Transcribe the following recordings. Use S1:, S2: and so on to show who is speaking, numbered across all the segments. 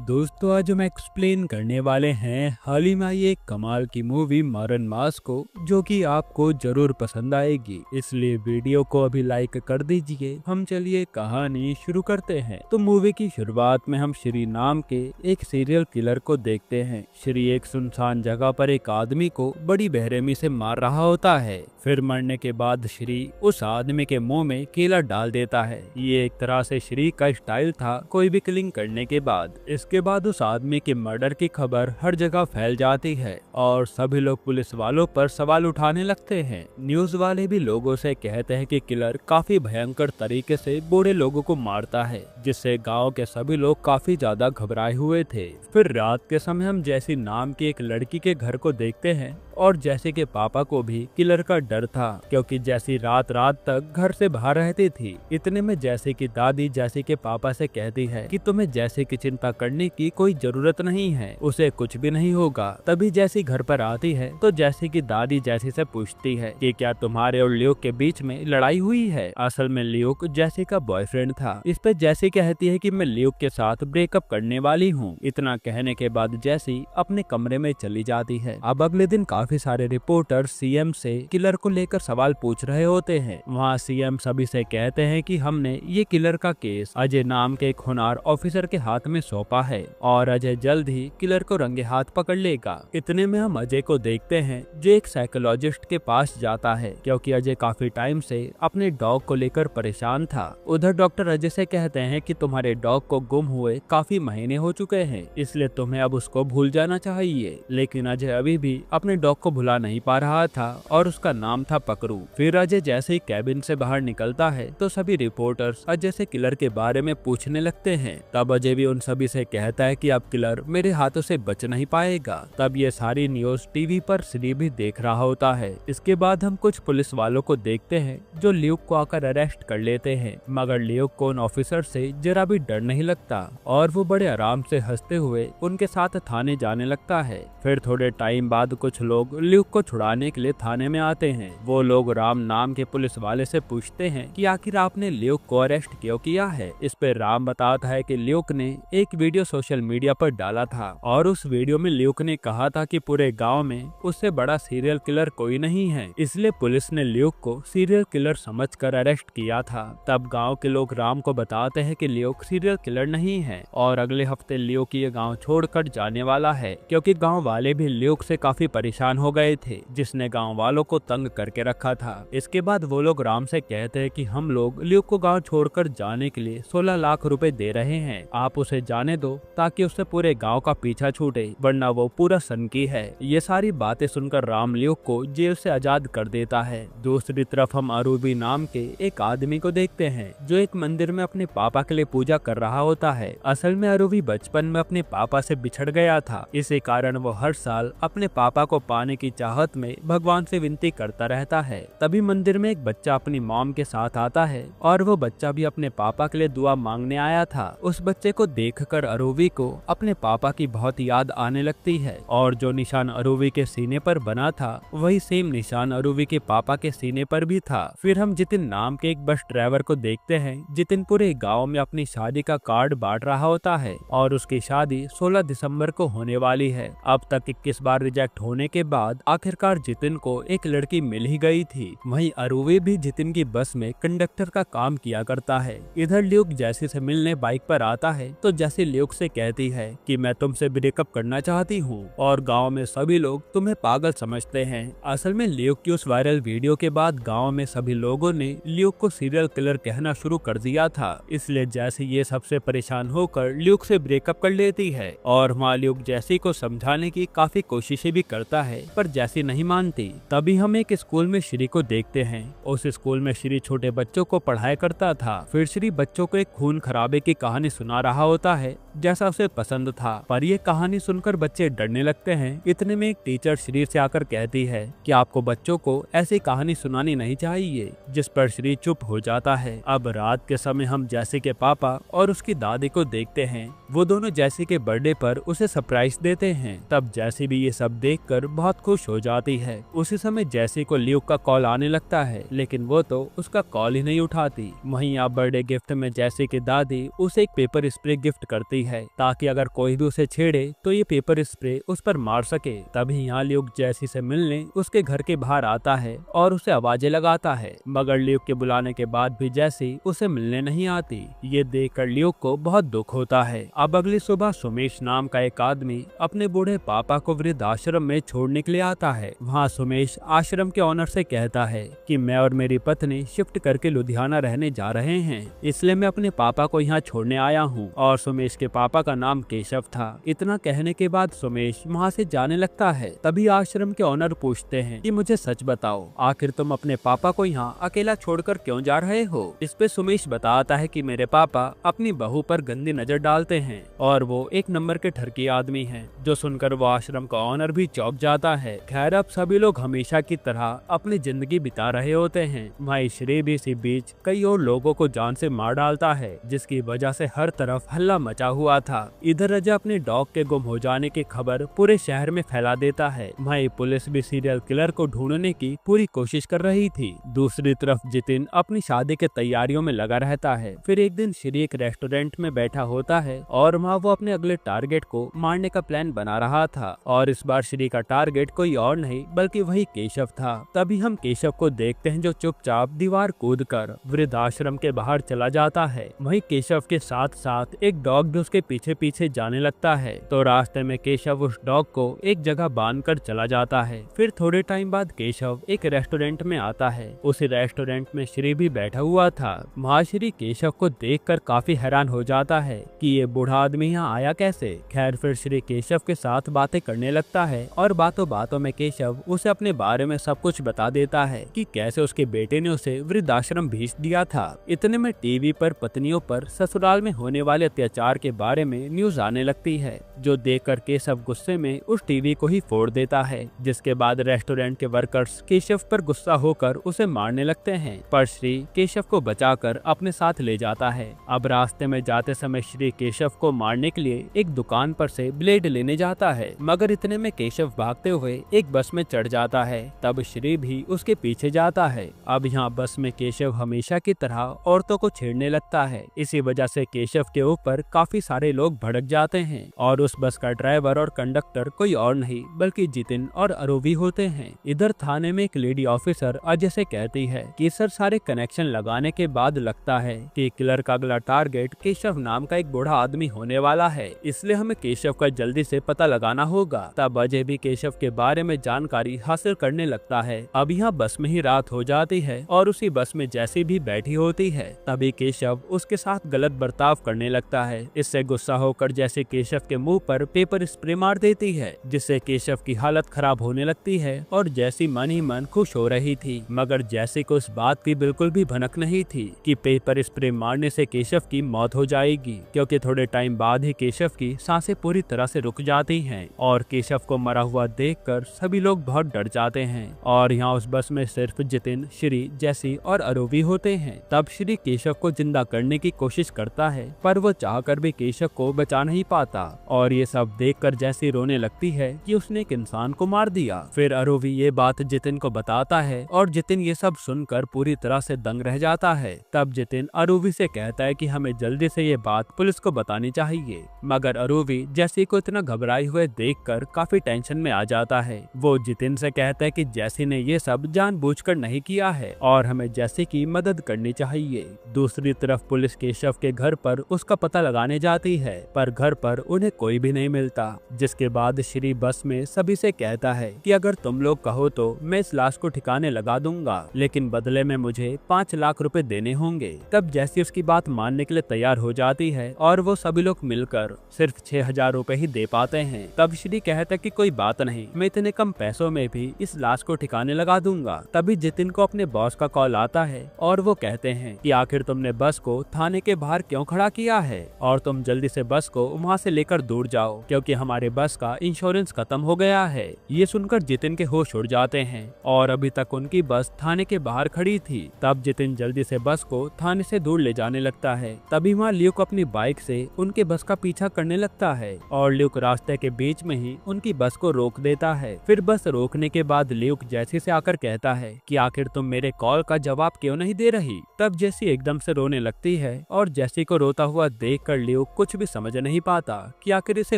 S1: दोस्तों आज हम एक्सप्लेन करने वाले हैं हाल ही में आई एक कमाल की मूवी मरण मास को, जो कि आपको जरूर पसंद आएगी। इसलिए वीडियो को अभी लाइक कर दीजिए। हम चलिए कहानी शुरू करते हैं। तो मूवी की शुरुआत में हम श्री नाम के एक सीरियल किलर को देखते हैं। श्री एक सुनसान जगह पर एक आदमी को बड़ी बेरहमी से मार रहा होता है। फिर मरने के बाद श्री उस आदमी के मुंह में केला डाल देता है। ये एक तरह से श्री का स्टाइल था कोई भी किलिंग करने के बाद। इसके बाद उस आदमी के मर्डर की खबर हर जगह फैल जाती है और सभी लोग पुलिस वालों पर सवाल उठाने लगते हैं। न्यूज वाले भी लोगों से कहते हैं कि किलर काफी भयंकर तरीके से बूढ़े लोगों को मारता है, जिससे गांव के सभी लोग काफी ज्यादा घबराए हुए थे। फिर रात के समय हम जैसी नाम की एक लड़की के घर को देखते हैं और जैसे के पापा को भी किलर का डर था, क्योंकि जैसी रात रात तक घर से बाहर रहती थी। इतने में जैसे की दादी जैसे के पापा से कहती है कि तुम्हें जैसे की चिंता करने की कोई जरूरत नहीं है, उसे कुछ भी नहीं होगा। तभी जैसी घर पर आती है तो जैसे की दादी जैसी से पूछती है कि क्या तुम्हारे और ल्यूक के बीच में लड़ाई हुई है। असल में ल्यूक जैसी का बॉयफ्रेंड था। इस पे जैसी कहती है कि मैं ल्यूक के साथ ब्रेकअप करने वाली हूँ। इतना कहने के बाद जैसी अपने कमरे में चली जाती है। अब अगले दिन काफी सारे रिपोर्टर सीएम से किलर को लेकर सवाल पूछ रहे होते हैं। वहाँ सीएम सभी से कहते हैं कि हमने ये किलर का केस अजय नाम के एक होनहार ऑफिसर के हाथ में सौंपा है और अजय जल्द ही किलर को रंगे हाथ पकड़ लेगा। इतने में हम अजय को देखते हैं जो एक साइकोलॉजिस्ट के पास जाता है, क्योंकि अजय काफी टाइम से अपने डॉग को लेकर परेशान था। उधर डॉक्टर अजय से कहते हैं कि तुम्हारे डॉग को गुम हुए काफी महीने हो चुके हैं, इसलिए तुम्हें अब उसको भूल जाना चाहिए। लेकिन अजय अभी भी अपने डॉग को भुला नहीं पा रहा था और उसका नाम था पकरू। फिर अजय जैसे ही कैबिन से बाहर निकलता है तो सभी रिपोर्टर्स अजय से किलर के बारे में पूछने लगते हैं। तब अजय भी उन सभी से कहता है कि अब किलर मेरे हाथों से बच नहीं पाएगा। तब ये सारी न्यूज टीवी पर श्री भी देख रहा होता है। इसके बाद हम कुछ पुलिस वालों को देखते हैं जो ल्यूक को आकर अरेस्ट कर लेते हैं, मगर ल्यूक को उन ऑफिसर से जरा भी डर नहीं लगता और वो बड़े आराम से हंसते हुए उनके साथ थाने जाने लगता है। फिर थोड़े टाइम बाद कुछ लोग ल्यूक को छुड़ाने के लिए थाने में आते हैं। वो लोग राम नाम के पुलिस वाले से पूछते हैं कि आखिर आपने ल्यूक को अरेस्ट क्यों किया है। इस पे राम बताता है कि ल्यूक ने एक वीडियो सोशल मीडिया पर डाला था और उस वीडियो में ल्यूक ने कहा था कि पूरे गांव में उससे बड़ा सीरियल किलर कोई नहीं है, इसलिए पुलिस ने ल्यूक को सीरियल किलर समझकर अरेस्ट किया था। तब गांव के लोग राम को बताते हैं कि ल्यूक सीरियल किलर नहीं है और अगले हफ्ते ल्यूक ये गाँव छोड़कर जाने वाला है, क्योंकि गाँव वाले भी ल्यूक से काफी परेशान हो गए थे, जिसने गांव वालों को तंग करके रखा था। इसके बाद वो लोग राम से कहते हैं कि हम लोग ल्यूक को गांव छोड़कर जाने के लिए 16 लाख रुपए दे रहे हैं, आप उसे जाने दो ताकि उससे पूरे गांव का पीछा छूटे, वरना वो पूरा सनकी है। ये सारी बातें सुनकर राम ल्यूक को जेल से आजाद कर देता है। दूसरी तरफ हम अरूबी नाम के एक आदमी को देखते हैं जो एक मंदिर में अपने पापा के लिए पूजा कर रहा होता है। असल में अरूबी बचपन में अपने पापा से बिछड़ गया था, इसी कारण वो हर साल अपने पापा को पाने की चाहत में भगवान से विनती करता रहता है। तभी मंदिर में एक बच्चा अपनी मॉम के साथ आता है और वो बच्चा भी अपने पापा के लिए दुआ मांगने आया था। उस बच्चे को देखकर अरूबी को अपने पापा की बहुत याद आने लगती है और जो निशान अरूबी के सीने पर बना था वही सेम निशान अरूबी के पापा के सीने पर भी था। फिर हम जितिन नाम के एक बस ड्राइवर को देखते हैं। जितिन पूरे गाँव में अपनी शादी का कार्ड बांट रहा होता है और उसकी शादी 16 दिसंबर को होने वाली है। अब तक 21 बार रिजेक्ट होने के बाद आखिरकार जितिन को एक लड़की मिल ही गई थी। वहीं अरूबी भी जितिन की बस में कंडक्टर का काम किया करता है। इधर ल्यूक जैसी से मिलने बाइक पर आता है तो जैसी ल्यूक से कहती है कि मैं तुमसे ब्रेकअप करना चाहती हूँ और गांव में सभी लोग तुम्हें पागल समझते हैं। असल में ल्यूक की उस वायरल वीडियो के बाद गाँव में सभी लोगों ने ल्यूक को सीरियल किलर कहना शुरू कर दिया था, इसलिए जैसी ये सबसे परेशान होकर ल्यूक से ब्रेकअप कर लेती है और वहाँ ल्यूक जैसी को समझाने की काफी कोशिशें भी करता है, पर जैसी नहीं मानती। तभी हम एक स्कूल में श्री को देखते हैं। उस स्कूल में श्री छोटे बच्चों को पढ़ाया करता था। फिर श्री बच्चों को एक खून खराबे की कहानी सुना रहा होता है जैसा उसे पसंद था, पर ये कहानी सुनकर बच्चे डरने लगते हैं। इतने में एक टीचर श्री से आकर कहती है कि आपको बच्चों को ऐसी कहानी सुनानी नहीं चाहिए, जिस पर श्री चुप हो जाता है। अब रात के समय हम जैसी के पापा और उसकी दादी को देखते हैं। वो दोनों जैसी के बर्थडे पर उसे सरप्राइज देते हैं। तब जैसी भी ये सब देखकर बहुत खुश हो जाती है। उसी समय जैसी को ल्यूक का कॉल आने लगता है, लेकिन वो तो उसका कॉल ही नहीं उठाती। वहीं आप बर्थडे गिफ्ट में जैसी की दादी उसे एक पेपर स्प्रे गिफ्ट करती देती है ताकि अगर कोई भी उसे छेड़े तो ये पेपर स्प्रे उस पर मार सके। तभी यहाँ ल्यूक जैसी से मिलने उसके घर के बाहर आता है और उसे आवाजें लगाता है, मगर ल्यूक के बुलाने के बाद भी जैसी उसे मिलने नहीं आती। ये देखकर ल्यूक को बहुत दुख होता है। अब अगली सुबह सुमेश नाम का एक आदमी अपने बूढ़े पापा को वृद्धाश्रम में छोड़ने के लिए आता है। वहाँ सुमेश आश्रम के ऑनर से कहता है कि मैं और मेरी पत्नी शिफ्ट करके लुधियाना रहने जा रहे हैं, इसलिए मैं अपने पापा को यहाँ छोड़ने आया हूँ। और सुमेश के पापा का नाम केशव था। इतना कहने के बाद सुमेश वहाँ से जाने लगता है। तभी आश्रम के ऑनर पूछते हैं कि मुझे सच बताओ, आखिर तुम अपने पापा को यहाँ अकेला छोड़कर क्यों जा रहे हो? इस पे सुमेश बताता है कि मेरे पापा अपनी बहू पर गंदी नजर डालते हैं और वो एक नंबर के ठरकी आदमी हैं। जो सुनकर वो आश्रम का ऑनर भी चौंक जाता है। खैर अब सभी लोग हमेशा की तरह अपनी जिंदगी बिता रहे होते हैं। भाई श्री भी इसी बीच कई और लोगों को जान से मार डालता है, जिसकी वजह से हर तरफ हल्ला मचा हुआ था। इधर रजा अपने डॉग के गुम हो जाने की खबर पूरे शहर में फैला देता है। भाई पुलिस भी सीरियल किलर को ढूंढने की पूरी कोशिश कर रही थी। दूसरी तरफ जितिन अपनी शादी के तैयारियों में लगा रहता है। फिर एक दिन श्री एक रेस्टोरेंट में बैठा होता है और वहाँ वो अपने अगले टारगेट को मारने का प्लान बना रहा था। और इस बार श्री का टारगेट कोई और नहीं बल्कि वही केशव था। तभी हम केशव को देखते हैं जो चुपचाप दीवार कूदकर वृद्धाश्रम के बाहर चला जाता है। वही केशव के साथ साथ एक डॉग भी उसके पीछे पीछे जाने लगता है। तो रास्ते में केशव उस डॉग को एक जगह बांधकर चला जाता है। फिर थोड़े टाइम बाद केशव एक रेस्टोरेंट में आता है। उसी रेस्टोरेंट में श्री भी बैठा हुआ था। वहाँ श्री केशव को देखकर काफी हैरान हो जाता है कि ये बूढ़ा आदमी यहाँ आया कैसे। खैर फिर श्री केशव के साथ बातें करने लगता है और बातों बातों में केशव उसे अपने बारे में सब कुछ बता देता है कि कैसे उसके बेटे ने उसे वृद्धाश्रम भेज दिया था। इतने में टीवी पर पत्नियों पर ससुराल में होने वाले अत्याचार के बारे में न्यूज आने लगती है, जो देखकर केशव गुस्से में उस टीवी को ही फोड़ देता है। जिसके बाद रेस्टोरेंट के वर्कर्स केशव पर गुस्सा होकर उसे मारने लगते हैं, पर श्री केशव को बचाकर अपने साथ ले जाता है। अब रास्ते में जाते समय श्री केशव को मारने के लिए एक दुकान पर से ब्लेड लेने जाता है, मगर इतने में केशव भागते हुए एक बस में चढ़ जाता है। तब श्री भी उसके पीछे जाता है। अब यहाँ बस में केशव हमेशा की तरह औरतों को छेड़ने लगता है। इसी वजह से केशव के ऊपर काफी सारे लोग भड़क जाते हैं और उस बस का ड्राइवर और कंडक्टर कोई और नहीं बल्कि जितिन और अरूवी होते हैं। इधर थाने में एक लेडी ऑफिसर अजय से कहती है कि सर सारे कनेक्शन लगाने के बाद लगता है कि किलर का अगला टारगेट केशव नाम का एक बूढ़ा आदमी होने वाला है, इसलिए हमें केशव का जल्दी से पता लगाना होगा। तब अजय भी केशव के बारे में जानकारी हासिल करने लगता है। अब यहाँ बस में ही रात हो जाती है और उसी बस में जैसी भी बैठी होती है तभी केशव उसके साथ गलत बर्ताव करने लगता है। इससे गुस्सा होकर जैसे केशव के मुंह पर पेपर स्प्रे मार देती है, जिससे केशव की हालत खराब होने लगती है और जैसी मन ही मन खुश हो रही थी, मगर जैसे को इस बात की बिल्कुल भी भनक नहीं थी कि पेपर स्प्रे मारने से केशव की मौत हो जाएगी, क्योंकि थोड़े टाइम बाद ही केशव की सांसें पूरी तरह से रुक जाती हैं और केशव को मरा हुआ देखकर सभी लोग बहुत डर जाते हैं। और यहाँ उस बस में सिर्फ जितिन, श्री, जैसी और अरूवी होते हैं। तब श्री केशव को जिंदा करने की कोशिश करता है, पर वो चाहकर भी केशव को बचा नहीं पाता और ये सब देखकर जैसी रोने लगती है कि उसने एक इंसान को मार दिया। फिर अरूवी ये बात जितिन को बताता है और जितिन ये सब सुनकर पूरी तरह से दंग रह जाता है। तब जितिन अरूवी से कहता है कि हमें जल्दी से ये बात पुलिस को बतानी चाहिए, मगर अरूवी जैसी को इतना घबराए हुए देखकर काफी टेंशन में आ जाता है। वो जितिन से कहता है कि जैसी ने ये सब जानबूझकर नहीं किया है और हमें जैसी की मदद करनी चाहिए। दूसरी तरफ पुलिस केशव के घर पर उसका पता लगाने जाती है, पर घर पर उन्हें कोई भी नहीं मिलता। जिसके बाद श्री बस में सभी से कहता है कि अगर तुम लोग कहो तो मैं इस लाश को ठिकाने लगा दूंगा, लेकिन बदले में मुझे 5 लाख रुपए देने होंगे। तब जैसी उसकी बात मानने के लिए तैयार हो जाती है और वो सभी लोग मिलकर सिर्फ 6,000 रुपए ही दे पाते हैं। तब श्री कहता है कि कोई बात नहीं, मैं इतने कम पैसों में भी इस लाश को ठिकाने लगा दूंगा। तभी जितिन को अपने बॉस का कॉल आता है और वो कहते हैं कि आखिर तुमने बस को थाने के बाहर क्यों खड़ा किया है और तुम जल्दी से बस को वहाँ से लेकर दूर जाओ, क्योंकि हमारे बस का इंश्योरेंस खत्म हो गया है। ये सुनकर जितिन के होश उड़ जाते हैं और अभी तक उनकी बस थाने के बाहर खड़ी थी। तब जितिन जल्दी से बस को थाने से दूर ले जाने लगता है। तभी वहाँ ल्यूक अपनी बाइक से उनके बस का पीछा करने लगता है और ल्यूक रास्ते के बीच में ही उनकी बस को रोक देता है। फिर बस रोकने के बाद ल्यूक जैसी से आकर कहता है कि आखिर तुम मेरे कॉल का जवाब क्यों नहीं दे रही। तब जैसी एकदम से रोने लगती है और जैसी को रोता हुआ देखकर ल्यूक कुछ भी समझ नहीं पाता कि आखिर इसे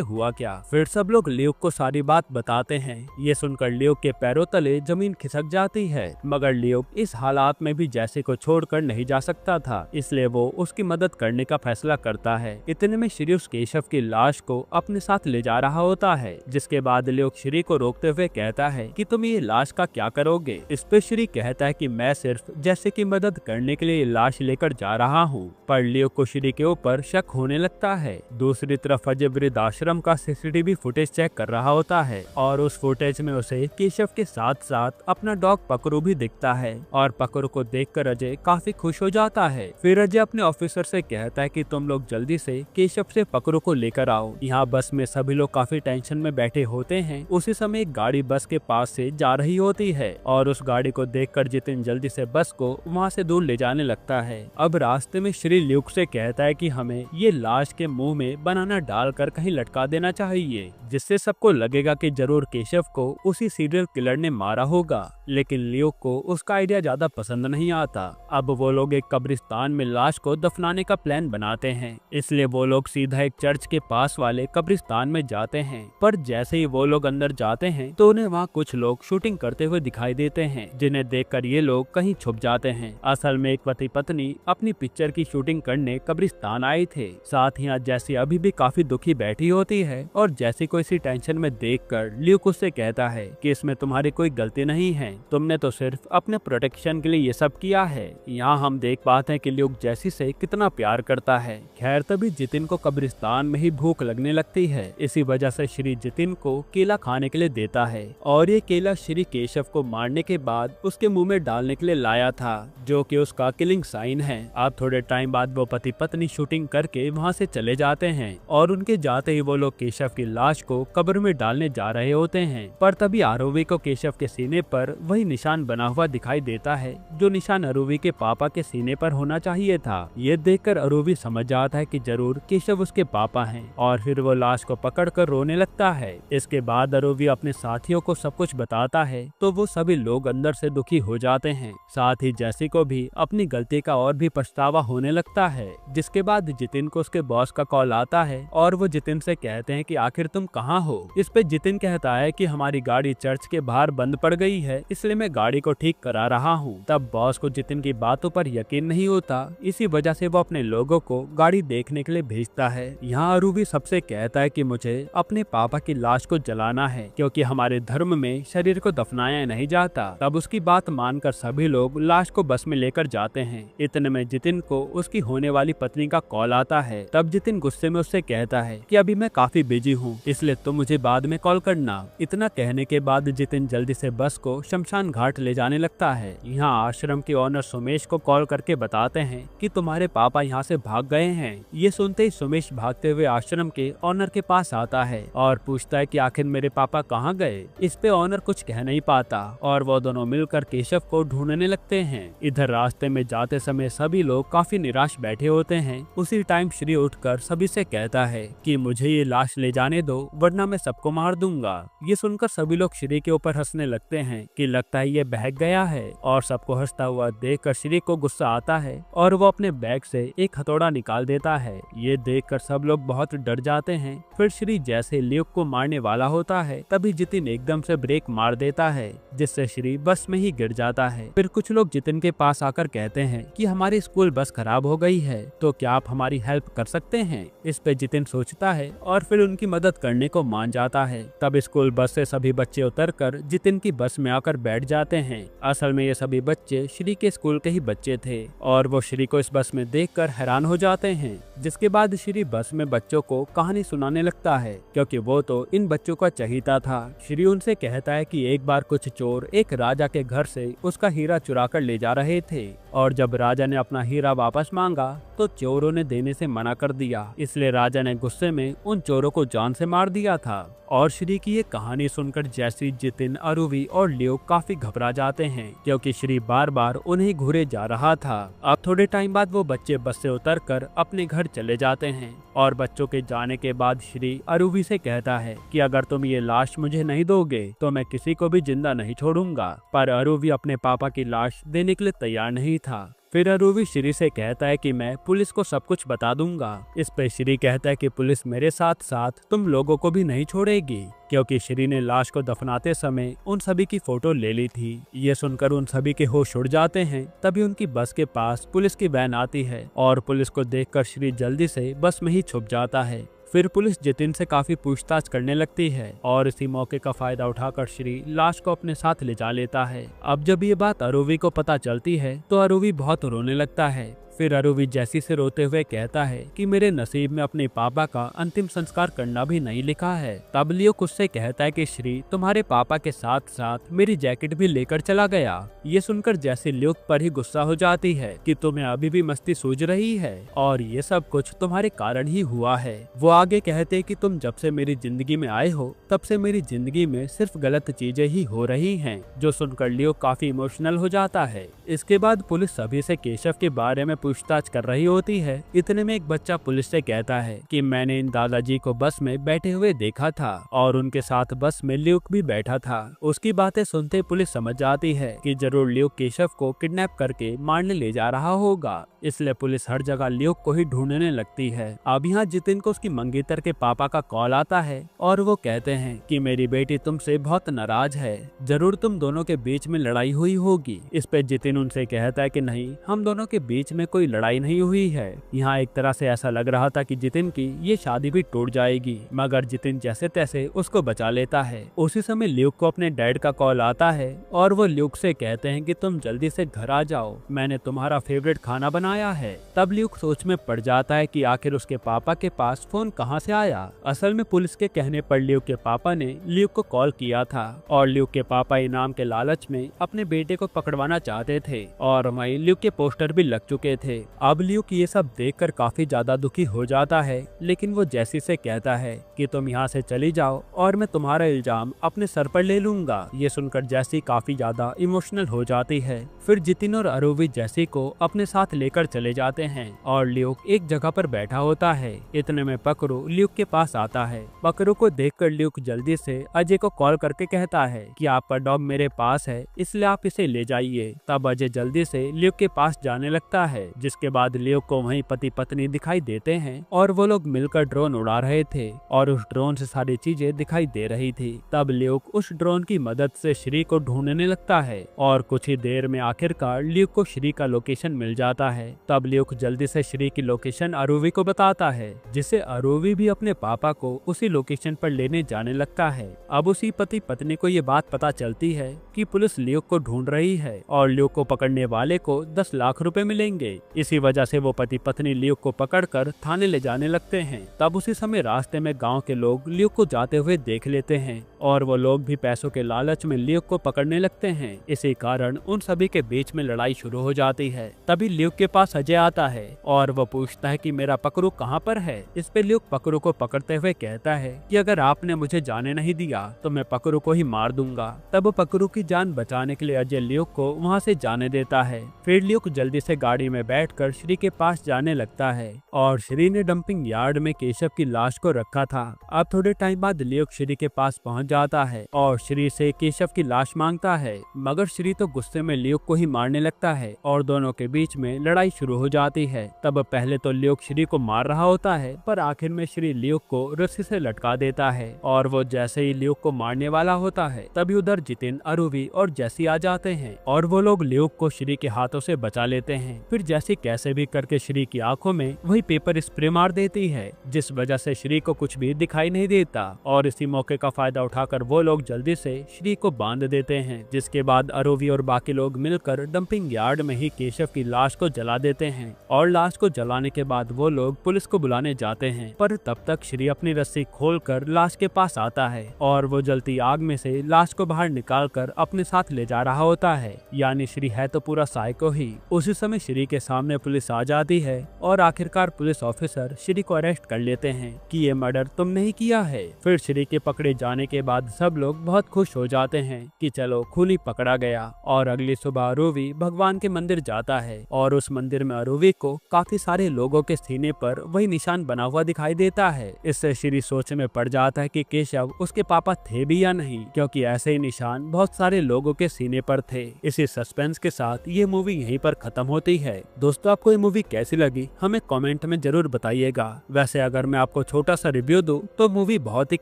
S1: हुआ क्या। फिर सब लोग ल्यूक को सारी बात बताते हैं। ये सुनकर ल्यूक के पैरों तले जमीन खिसक जाती है, मगर ल्यूक इस हालात में भी जैसी को छोड़कर नहीं जा सकता था, इसलिए वो उसकी मदद करने का फैसला करता है। इतने में श्री उस केशव की लाश को अपने साथ ले जा रहा होता है, जिसके बाद ल्यूक श्री को रोकते हुए कहता है कि तुम ये लाश का क्या करोगे। इस पे श्री कहता है कि मैं सिर्फ जैसे की मदद करने के लिए लाश लेकर जा रहा हूँ। पर ल्यूक को श्री के ऊपर शक होने लगता है। दूसरी तरफ अजय वृद्धाश्रम का सीसीटीवी फुटेज चेक कर रहा होता है और उस फुटेज में उसे केशव के साथ साथ अपना डॉग पकरू भी दिखता है और पकरू को देखकर अजय काफी खुश हो जाता है। फिर अजय अपने ऑफिसर से कहता है कि तुम लोग जल्दी से केशव से पकरू को लेकर आओ। यहाँ बस में सभी लोग काफी टेंशन में बैठे होते हैं। उसी समय एक गाड़ी बस के पास से जा रही होती है और उस गाड़ी को देखकर जितिन जल्दी से बस को वहाँ से दूर ले जाने लगता है। अब रास्ते में श्री ल्यूक से कहता है कि हमें ये लाश के मुंह में बनाना डालकर कहीं लटका देना चाहिए, जिससे सबको लगेगा कि जरूर केशव को उसी सीरियल किलर ने मारा होगा। लेकिन ल्यूक को उसका आइडिया ज्यादा पसंद नहीं आता। अब वो लोग एक कब्रिस्तान में लाश को दफनाने का प्लान बनाते हैं, इसलिए वो लोग सीधा एक चर्च के पास वाले कब्रिस्तान में जाते हैं। पर जैसे ही वो लोग अंदर जाते हैं तो उन्हें वहाँ कुछ लोग शूटिंग करते हुए दिखाई देते हैं, जिन्हें देखकर ये लोग कहीं छुप जाते हैं। असल में एक पति पत्नी अपनी पिक्चर की शूटिंग करने कब्रिस्तान आए थे। साथ ही जैसी अभी भी काफी दुखी बैठी होती है और जैसी को इसी टेंशन में देखकर ल्यूक उससे कहता है कि इसमें तुम्हारी कोई गलती नहीं है, तुमने तो सिर्फ अपने प्रोटेक्शन के लिए ये सब किया है। यहाँ हम देख पाते हैं कि ल्यूक जैसी से कितना प्यार करता है। खैर तभी जितिन को कब्रिस्तान में ही भूख लगने लगती है। इसी वजह से श्री जितिन को केला खाने के लिए देता है और ये केला श्री केशव को मारने के बाद उसके मुंह में डालने के लिए लाया था, जो कि उसका किलिंग साइन है। अब थोड़े टाइम बाद वो पति पत्नी शूटिंग करके वहाँ से चले जाते हैं और उनके जाते ही वो लोग केशव की लाश को कब्र में डालने जा रहे होते हैं। पर तभी आरोवी को केशव के सीने पर वही निशान बना हुआ दिखाई देता है जो निशान अरोवी के पापा के सीने पर होना चाहिए था। ये देखकर अरोवी समझ जाता है कि जरूर केशव उसके पापा हैं और फिर वो लाश को पकड़कर रोने लगता है। इसके बाद अरोवी अपने साथियों को सब कुछ बताता है तो वो सभी लोग अंदर से दुखी हो जाते हैं। साथ ही जैसी को भी अपनी गलती का और भी पछतावा होने लगता है। जिसके बाद जितिन को उसके बॉस का कॉल आता है और वो जितिन से कहते हैं कि आखिर तुम कहाँ हो। इस पे जितिन कहता है कि हमारी गाड़ी चर्च के बाहर बंद पड़ गई है, इसलिए मैं गाड़ी को ठीक करा रहा हूँ। तब बॉस को जितिन की बातों पर यकीन नहीं होता, इसी वजह से वो अपने लोगों को गाड़ी देखने के लिए भेजता है। यहाँ अरूवी सबसे कहता है कि मुझे अपने पापा की लाश को जलाना है क्योंकि हमारे धर्म में शरीर को दफनाया नहीं जाता। तब उसकी बात मानकर सभी लोग लाश को बस में लेकर जाते हैं। इतने में जितिन को उसकी होने वाली पत्नी का कॉल आता है। तब जितिन गुस्से में उससे कहता है कि अभी मैं काफी बिजी हूँ, इसलिए तुम मुझे बाद में कॉल करना। इतना कहने के बाद जितिन जल्दी से बस को शमशान घाट ले जाने लगता है। यहाँ आश्रम के ऑनर सुमेश को कॉल करके बताते हैं कि तुम्हारे पापा यहाँ से भाग गए हैं। ये सुनते ही सुमेश भागते हुए आश्रम के ऑनर के पास आता है और पूछता है कि आखिर मेरे पापा कहाँ गए। इस पे ऑनर कुछ कह नहीं पाता और वो दोनों मिलकर केशव को ढूंढने लगते हैं। इधर रास्ते में जाते समय सभी लोग काफी निराश बैठे होते हैं। उसी टाइम श्री उठकर सभी से कहता है कि मुझे ये लाश ले जाने दो वरना मैं सबको मार दूंगा। ये सुनकर सभी लोग श्री के ऊपर हंसने लगते हैं कि लगता है ये बहक गया है और सबको हंसता हुआ देखकर श्री को गुस्सा आता है और वो अपने बैग से एक हथौड़ा निकाल देता है। ये देखकर सब लोग बहुत डर जाते हैं। फिर श्री जैसे ल्यूक को मारने वाला होता है तभी जितिन एकदम से ब्रेक मार देता है जिससे श्री बस में ही गिर जाता है। फिर कुछ लोग जितिन के पास आकर कहते हैं कि हमारी स्कूल बस खराब हो गई है तो क्या आप हमारी हेल्प कर सकते हैं। इस पे जितिन सोचता है और फिर उनकी मदद करने को मान जाता है। तब स्कूल बस से सभी बच्चे उतरकर जितिन की बस में आकर बैठ जाते हैं। असल में ये सभी बच्चे श्री के स्कूल के ही बच्चे थे और वो श्री को इस बस में देखकर हैरान हो जाते हैं। जिसके बाद श्री बस में बच्चों को कहानी सुनाने लगता है क्योंकि वो तो इन बच्चों का चहीता था। श्री उनसे कहता है कि एक बार कुछ चोर एक राजा के घर से उसका हीरा चुरा कर ले जा रहे थे और जब राजा ने अपना हीरा वापस मांगा तो चोरों ने देने से मना कर दिया, इसलिए राजा ने गुस्से में उन चोरों को जान से मार दिया था। और श्री की ये कहानी सुनकर जैसी जितिन, अरूवी और ल्यूक काफी घबरा जाते हैं क्योंकि श्री बार बार उन्हें घूरे जा रहा था। अब थोड़े टाइम बाद वो बच्चे बस से उतरकर अपने घर चले जाते हैं और बच्चों के जाने के बाद श्री अरूवी से कहता है कि अगर तुम ये लाश मुझे नहीं दोगे तो मैं किसी को भी जिंदा नहीं छोड़ूंगा। पर अरूवी अपने पापा की लाश देने के लिए तैयार नहीं था फिर अरूवी श्री से कहता है कि मैं पुलिस को सब कुछ बता दूंगा। इस पे श्री कहता है कि पुलिस मेरे साथ साथ तुम लोगों को भी नहीं छोड़ेगी, क्योंकि श्री ने लाश को दफनाते समय उन सभी की फोटो ले ली थी। ये सुनकर उन सभी के होश उड़ जाते हैं। तभी उनकी बस के पास पुलिस की वैन आती है और पुलिस को देखकर श्री जल्दी से बस में ही छुप जाता है। फिर पुलिस जितिन से काफी पूछताछ करने लगती है और इसी मौके का फायदा उठाकर श्री लाश को अपने साथ ले जा लेता है। अब जब ये बात अरूवी को पता चलती है तो अरूवी बहुत रोने लगता है। फिर अरूवी जैसी से रोते हुए कहता है कि मेरे नसीब में अपने पापा का अंतिम संस्कार करना भी नहीं लिखा है। तब लियोक उससे कहता है कि श्री तुम्हारे पापा के साथ साथ मेरी जैकेट भी लेकर चला गया। ये सुनकर जैसी लियोक पर ही गुस्सा हो जाती है कि तुम्हें अभी भी मस्ती सूझ रही है और ये सब कुछ तुम्हारे कारण ही हुआ है। वो आगे कहते कि तुम जब से मेरी जिंदगी में आए हो तब से मेरी जिंदगी में सिर्फ गलत चीजें ही हो रही हैं। जो सुनकर लियोक काफी इमोशनल हो जाता है। इसके बाद पुलिस सभी से केशव के बारे में पूछताछ कर रही होती है। इतने में एक बच्चा पुलिस से कहता है कि मैंने इन दादाजी को बस में बैठे हुए देखा था और उनके साथ बस में लियोक भी बैठा था। उसकी बातें सुनते पुलिस समझ जाती है कि जरूर लियोक केशव को किडनैप करके मारने ले जा रहा होगा। इसलिए पुलिस हर जगह लियोक को ही ढूंढने लगती है। अब यहाँ जितिन को उसकी मंगेतर के पापा का कॉल आता है और वो कहते हैं कि मेरी बेटी तुमसे बहुत नाराज है, जरूर तुम दोनों के बीच में लड़ाई हुई होगी। इस पे जितिन उनसे कहता है कि नहीं, हम दोनों के बीच में कोई लड़ाई नहीं हुई है। यहाँ एक तरह से ऐसा लग रहा था कि जितिन की ये शादी भी टूट जाएगी, मगर जितिन जैसे तैसे उसको बचा लेता है। उसी समय लियोक को अपने डैड का कॉल आता है और वो लियोक से कहते हैं कि तुम जल्दी से घर आ जाओ, मैंने तुम्हारा फेवरेट खाना बनाया है। तब लियोक सोच में पड़ जाता है कि आखिर उसके पापा के पास फोन कहाँ से आया। असल में पुलिस के कहने पर लियोक के पापा ने लियोक को कॉल किया था और लियोक के पापा इनाम के लालच में अपने बेटे को पकड़वाना चाहते थे और वहीं लियोक के पोस्टर भी लग चुके थे। अब लियोक ये सब देखकर काफी ज्यादा दुखी हो जाता है, लेकिन वो जैसी से कहता है कि तुम यहाँ से चली जाओ और मैं तुम्हारा इल्जाम अपने सर पर ले लूंगा। ये सुनकर जैसी काफी ज्यादा इमोशनल हो जाती है। फिर जितिन और अरूवी जैसी को अपने साथ लेकर चले जाते हैं और लियोक एक जगह पर बैठा होता है। इतने में पकड़ू लियोक के पास आता है। पकड़ू को देखकर लियोक जल्दी से अजय को कॉल करके कहता है कि आपका डॉग मेरे पास है, इसलिए आप इसे ले जाइए। तब अजय जल्दी से लियोक के पास जाने लगता है, जिसके बाद लियोक को वहीं पति पत्नी दिखाई देते हैं और वो लोग मिलकर ड्रोन उड़ा रहे थे और उस ड्रोन से सारी चीजें दिखाई दे रही थी। तब लियोक उस ड्रोन की मदद से श्री को ढूंढने लगता है और कुछ ही देर में आखिरकार लियोक को श्री का लोकेशन मिल जाता है। तब लियोक जल्दी से श्री की लोकेशन अरूवी को बताता है, जिससे अरूवी भी अपने पापा को उसी लोकेशन पर लेने जाने लगता है। अब उसी पति पत्नी को ये बात पता चलती है कि पुलिस लियोक को ढूंढ रही है और लियोक को पकड़ने वाले को 10 लाख रुपए मिलेंगे। इसी वजह से वो पति पत्नी लियोक को पकड़कर थाने ले जाने लगते हैं। तब उसी समय रास्ते में गांव के लोग लियोक को जाते हुए देख लेते हैं और वो लोग भी पैसों के लालच में लियोक को पकड़ने लगते हैं। इसी कारण उन सभी के बीच में लड़ाई शुरू हो जाती है। तभी लियोक के पास अजय आता है और वो पूछता है कि मेरा पकड़ू कहाँ पर है। इस पे लियोक पकड़ू को पकड़ते हुए कहता है कि अगर आपने मुझे जाने नहीं दिया तो मैं पकड़ू को ही मार दूंगा। तब पकड़ू की जान बचाने के लिए अजय लियोक को वहाँ से जाने देता है। फिर लियोक जल्दी से गाड़ी में बैठकर श्री के पास जाने लगता है और श्री ने डंपिंग यार्ड में केशव की लाश को रखा था। अब थोड़े टाइम बाद लियोक श्री के पास पहुंच जाता है और श्री से केशव की लाश मांगता है, मगर श्री तो गुस्से में लियोक को ही मारने लगता है और दोनों के बीच में लड़ाई शुरू हो जाती है। तब पहले तो लियोक श्री को मार रहा होता है, पर आखिर में श्री लियोक को रस्सी से लटका देता है और वो जैसे ही लियोक को मारने वाला होता है तभी उधर जितिन, अरूवी और जैसी आ जाते हैं और वो लोग लियोक को श्री के हाथों से बचा लेते हैं। फिर जैसी कैसे भी करके श्री की आंखों में वही पेपर स्प्रे मार देती है, जिस वजह से श्री को कुछ भी दिखाई नहीं देता और इसी मौके का फायदा उठाकर वो लोग जल्दी से श्री को बांध देते हैं। जिसके बाद अरूवी और बाकी लोग मिलकर डंपिंग यार्ड में ही केशव की लाश को जला देते हैं और लाश को जलाने के बाद वो लोग पुलिस को बुलाने जाते हैं, पर तब तक श्री अपनी रस्सी खोलकर लाश के पास आता है और वो जलती आग में से लाश को बाहर निकालकर अपने साथ ले जा रहा होता है। यानी श्री है तो पूरा साइको ही। उसी समय श्री के सामने पुलिस आ जाती है और आखिरकार पुलिस ऑफिसर श्री को अरेस्ट कर लेते हैं कि ये मर्डर तुमने ही किया है। फिर श्री के पकड़े जाने के बाद सब लोग बहुत खुश हो जाते हैं कि चलो खूनी पकड़ा गया। और अगली सुबह अरुवी भगवान के मंदिर जाता है और उस मंदिर में अरुवी को काफी सारे लोगों के सीने पर वही निशान बना हुआ दिखाई देता है। इससे श्री सोच में पड़ जाता है कि केशव उसके पापा थे भी या नहीं, क्योंकि ऐसे ही निशान बहुत सारे लोगों के सीने पर थे। इसी सस्पेंस के साथ ये मूवी यहीं पर खत्म होती है। दोस्तों, आपको ये मूवी कैसी लगी हमें कमेंट में जरूर बताइएगा। वैसे अगर मैं आपको छोटा सा रिव्यू दूं तो मूवी बहुत ही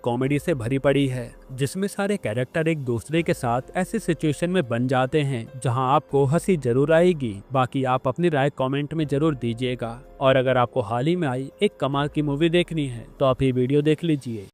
S1: कॉमेडी से भरी पड़ी है, जिसमें सारे कैरेक्टर एक दूसरे के साथ ऐसी सिचुएशन में बन जाते हैं जहां आपको हंसी जरूर आएगी। बाकी आप अपनी राय कमेंट में जरूर दीजिएगा। और अगर आपको हाल ही में आई एक कमाल की मूवी देखनी है तो आप ये वीडियो देख लीजिए।